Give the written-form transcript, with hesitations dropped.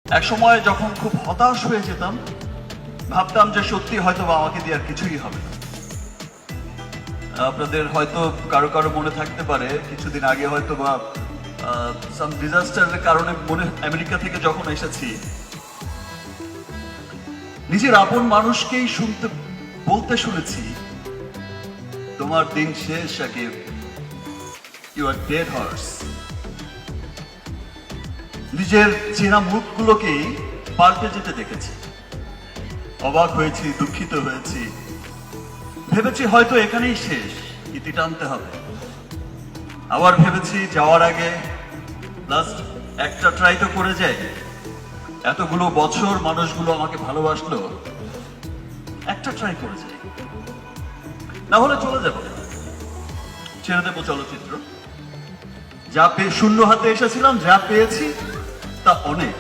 এক সময় যখন খুব হতাশ হয়ে যেতাম, ভাবতাম যে সত্যি হয়তো বা আমাকে দিয়ে আর কিছুই হবে না। আপনাদের হয়তো কারো কারো মনে থাকতে পারে কিছুদিন আগে হয়তো বা সাম ডিজাস্টারের কারণে আমেরিকা থেকে যখন এসেছি, নিজের আপন মানুষকেই বলতে শুনেছি, তোমার দিন শেষ, আগে ইউ আর ডেড হর্স। নিজের চেনা মুখগুলোকেই পাল্টে যেতে দেখেছি। অবাক হয়েছি, দুঃখিত হয়েছি, ভেবেছি হয়তো এখানেই শেষ, ইতি টানতে হবে। আবার ভেবেছি যাওয়ার আগে লাস্ট একটা ট্রাই তো করে যাই। এতগুলো বছর মানুষগুলো আমাকে ভালোবাসলো, একটা ট্রাই করে যাই, না হলে চলে যাব, ছেড়ে দেবো চলচ্চিত্র। যা পেয়ে শূন্য হাতে এসেছিলাম, যা পেয়েছি তা অনেক।